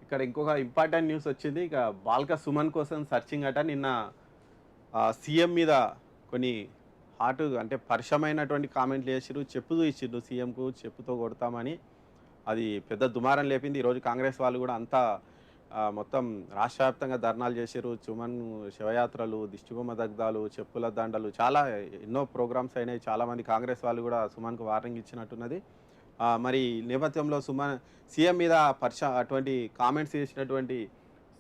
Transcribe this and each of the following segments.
ఇక్కడ ఇంకొక important news వచ్చింది. ఇక బాల్క సుమన్ కోసం సెర్చింగ్ అట. నిన్న సీఎం మీద కొన్ని అంటే పరుషమైనటువంటి కామెంట్లు చేసిర్రు. చెప్పు చూయించిర్రు సీఎంకు చెప్పుతో కొడతామని. అది పెద్ద దుమారం లేపింది. ఈరోజు కాంగ్రెస్ వాళ్ళు కూడా అంతా మొత్తం రాష్ట్ర వ్యాప్తంగా ధర్నాలు చేసిర్రు. సుమన్ శివయాత్రలు, దిష్టిబొమ్మ దగ్ధాలు, చెప్పుల దండలు చాలా ఎన్నో ప్రోగ్రామ్స్ అయినాయి. చాలామంది కాంగ్రెస్ వాళ్ళు కూడా సుమన్‌కు వార్నింగ్ ఇచ్చినట్టున్నది. మరి ఈ నేపథ్యంలో సీఎం మీద అటువంటి కామెంట్స్ చేసినటువంటి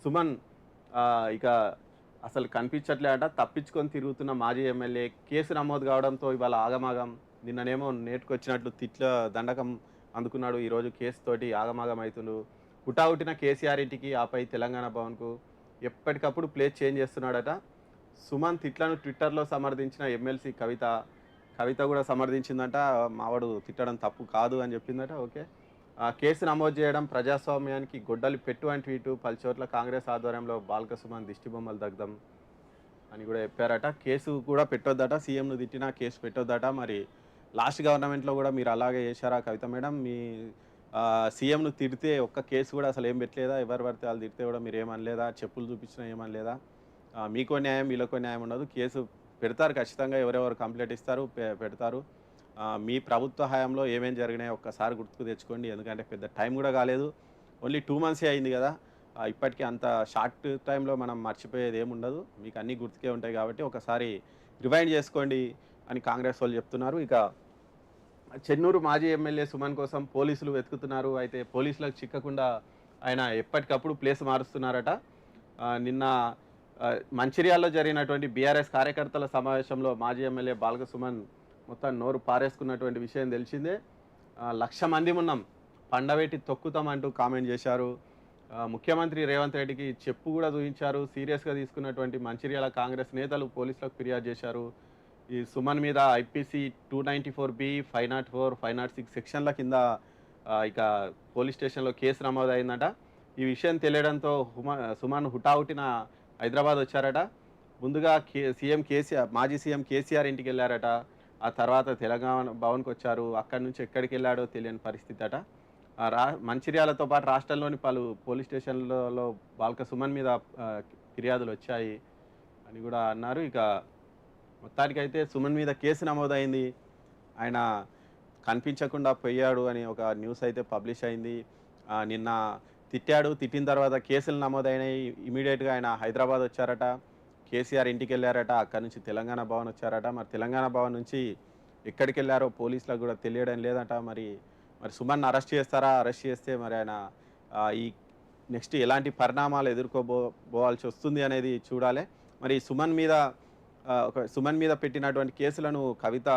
సుమన్ ఇక అసలు కనిపించట్లేదట. తప్పించుకొని తిరుగుతున్న మాజీ ఎమ్మెల్యే కేసు నమోదు కావడంతో ఇవాళ ఆగమాగం. నిన్ననేమో నేటుకొచ్చినట్లు తిట్ల దండకం అందుకున్నాడు. ఈరోజు కేసుతోటి ఆగమాగం అయితుండు. హుటాహుటిన కేసీఆర్ ఇంటికి, ఆపై తెలంగాణ భవన్‌కు ఎప్పటికప్పుడు ప్లేస్ చేంజ్ చేస్తున్నాడట. సుమన్ తిట్లను ట్విట్టర్‌లో సమర్థించిన ఎమ్మెల్సీ కవిత. కవిత కూడా సమర్థించిందంట. మావాడు తిట్టడం తప్పు కాదు అని చెప్పిందట. ఓకే. కేసు నమోదు చేయడం ప్రజాస్వామ్యానికి గొడ్డలి పెట్టు అని ట్వీటు. పలుచోట్ల కాంగ్రెస్ ఆధ్వర్యంలో బాల్క సుమన్ దిష్టిబొమ్మలు దగ్ధం అని కూడా చెప్పారట. కేసు కూడా పెట్టొద్దట. సీఎంను తిట్టినా కేసు పెట్టొద్దట. మరి లాస్ట్ గవర్నమెంట్‌లో కూడా మీరు అలాగే చేశారా కవిత మేడం? మీ సీఎంను తిడితే ఒక్క కేసు కూడా అసలు ఏం పెట్టలేదా? ఎవరు పడితే వాళ్ళు తిడితే కూడా మీరేమనలేదా? చెప్పులు చూపించినా ఏమనలేదా? మీకో న్యాయం, వీళ్ళకో న్యాయం ఉండదు. కేసు పెడతారు ఖచ్చితంగా. ఎవరెవరు కంప్లెయింట్ ఇస్తారు పెడతారు. మీ ప్రభుత్వ హయాంలో ఏమేం జరిగినాయో ఒక్కసారి గుర్తుకు తెచ్చుకోండి. ఎందుకంటే పెద్ద టైం కూడా కాలేదు. ఓన్లీ 2 మంత్సే అయింది కదా! ఇప్పటికి అంత షార్ట్ టైంలో మనం మర్చిపోయేది ఏముండదు. మీకు అన్నీ గుర్తుకే ఉంటాయి కాబట్టి ఒకసారి రివైండ్ చేసుకోండి అని కాంగ్రెస్ వాళ్ళు చెప్తున్నారు. ఇక చెన్నూరు మాజీ ఎమ్మెల్యే సుమన్ కోసం పోలీసులు వెతుకుతున్నారు. అయితే పోలీసులకు చిక్కకుండా ఆయన ఎప్పటికప్పుడు ప్లేస్ మారుస్తున్నారట. నిన్న మంచిర్యాలలో జరిగినటువంటి బీఆర్ఎస్ కార్యకర్తల సమావేశంలో మాజీ ఎమ్మెల్యే బాల్క సుమన్ మొత్తం నోరు పారేసుకున్నటువంటి విషయం తెలిసిందే. 1,00,000 మంది ఉన్నాం, పండబెట్టి తొక్కుతామంటూ కామెంట్ చేశారు. ముఖ్యమంత్రి రేవంత్ రెడ్డికి చెప్పు కూడా చూయించారు. సీరియస్‌గా తీసుకున్నటువంటి మంచిర్యాల కాంగ్రెస్ నేతలు పోలీసులకు ఫిర్యాదు చేశారు. ఈ సుమన్ మీద ఐపీసీ 294బి, 504, 506 సెక్షన్ల కింద ఇక పోలీస్ స్టేషన్‌లో కేసు నమోదయిందట. ఈ విషయం తెలియడంతో సుమన్ హుటాహుటిన హైదరాబాద్ వచ్చారట. ముందుగా మాజీ సీఎం కేసీఆర్ ఇంటికెళ్లారట. ఆ తర్వాత తెలంగాణ భవన్‌కొచ్చారు. అక్కడి నుంచి ఎక్కడికెళ్ళాడో తెలియని పరిస్థితి అట. మంచిర్యాలతో పాటు రాష్ట్రంలోని పలు పోలీస్ స్టేషన్‌లలో బాల్క సుమన్ మీద ఫిర్యాదులొచ్చాయి అని గూడా అన్నారు. ఇక మొత్తానికైతే సుమన్ మీద కేసు నమోదయింది. ఆయన కనిపించకుండా పోయాడు అని ఒక న్యూస్ అయితే పబ్లిష్ అయింది. నిన్న తిట్టాడు. తిట్టిన తర్వాత కేసులు నమోదైనాయి. ఇమ్మీడియేట్‌గా ఆయన హైదరాబాద్ వచ్చారట. కేసీఆర్ ఇంటికెళ్లారట. అక్కడి నుంచి తెలంగాణ భవన్ వచ్చారట. మరి తెలంగాణ భవన్ నుంచి ఎక్కడికెళ్లారో పోలీసులకు కూడా తెలియడం లేదట. మరి సుమన్‌ని అరెస్ట్ చేస్తారా? అరెస్ట్ చేస్తే మరి ఆయన ఈ నెక్స్ట్ ఎలాంటి పరిణామాలు పోవాల్సి వస్తుంది అనేది చూడాలి. మరి సుమన్ మీద పెట్టినటువంటి కేసులను కవిత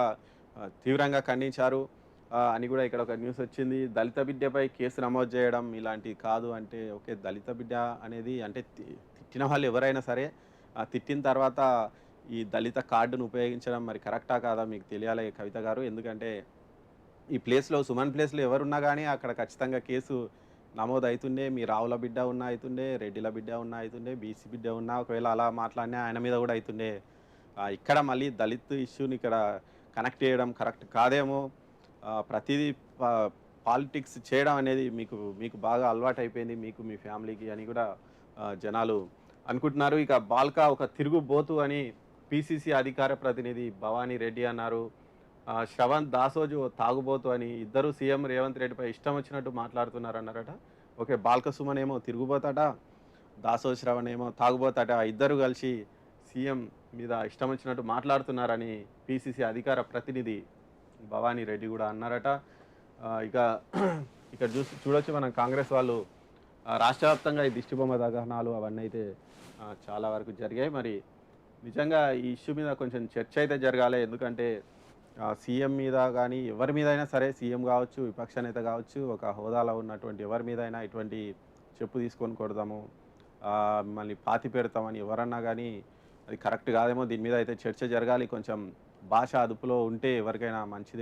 తీవ్రంగా ఖండించారు అని కూడా ఇక్కడ ఒక న్యూస్ వచ్చింది. దళిత బిడ్డపై కేసు నమోదు చేయడం ఇలాంటివి కాదు అంటే, ఓకే, దళిత బిడ్డ అనేది అంటే తిట్టిన వాళ్ళు ఎవరైనా సరే తిట్టిన తర్వాత ఈ దళిత కార్డును ఉపయోగించడం మరి కరెక్టా కాదా మీకు తెలియాలి కవిత గారు. ఎందుకంటే ఈ ప్లేస్‌లో సుమన్ ప్లేస్‌లో ఎవరున్నా గానీ అక్కడ ఖచ్చితంగా కేసు నమోదు అయితుండే. మీ రావుల బిడ్డ ఉన్నా అయితుండే, రెడ్డిల బిడ్డ ఉన్నా అయితుండే, బీసీ బిడ్డ ఉన్నా ఒకవేళ అలా మాట్లాడినా ఆయన మీద కూడా అయితుండే. ఇక్కడ మళ్ళీ దళిత్ ఇష్యూని ఇక్కడ కనెక్ట్ చేయడం కరెక్ట్ కాదేమో. ప్రతీదీ పా పాలిటిక్స్ చేయడం అనేది మీకు బాగా అలవాటైపోయింది మీకు, మీ ఫ్యామిలీకి అని కూడా జనాలు అనుకుంటున్నారు. ఇక బాల్క ఒక తిరుగుబోతు అని పీసీసీ అధికార ప్రతినిధి భవానీ రెడ్డి అన్నారు. శ్రవంత్ దాసోజు ఓ తాగుబోతు అని. ఇద్దరు సీఎం రేవంత్ రెడ్డిపై ఇష్టం వచ్చినట్టు మాట్లాడుతున్నారన్నారట. ఓకే, బాల్క సుమన్ ఏమో తిరుగుబోతట, దాసోజు శ్రవణ్ ఏమో తాగుబోతట. ఇద్దరు కలిసి సీఎం మీద ఇష్టం వచ్చినట్టు మాట్లాడుతున్నారని పీసీసీ అధికార ప్రతినిధి భవానీ రెడ్డి కూడా అన్నారట. ఇక ఇక్కడ చూడొచ్చు మనం కాంగ్రెస్ వాళ్ళు రాష్ట్ర వ్యాప్తంగా ఈ దిష్టిబొమ్మ దహనాలు అవన్నీ అయితే చాలా వరకు జరిగాయి. మరి నిజంగా ఈ ఇష్యూ మీద కొంచెం చర్చ అయితే జరగాలి. ఎందుకంటే సీఎం మీద కానీ ఎవరి మీద అయినా సరే, సీఎం కావచ్చు, విపక్ష నేత కావచ్చు, ఒక హోదాలో ఉన్నటువంటి ఎవరి మీద అయినా ఇటువంటి చెప్పు తీసుకొని కొడదాము, మళ్ళీ పాతి పెడతామని ఎవరన్నా కానీ అది కరెక్ట్ కాదేమో. దీని మీద అయితే చర్చ జరగాలి. కొంచెం భాష అదుపులో ఉంటే ఎవరికైనా మంచిదే.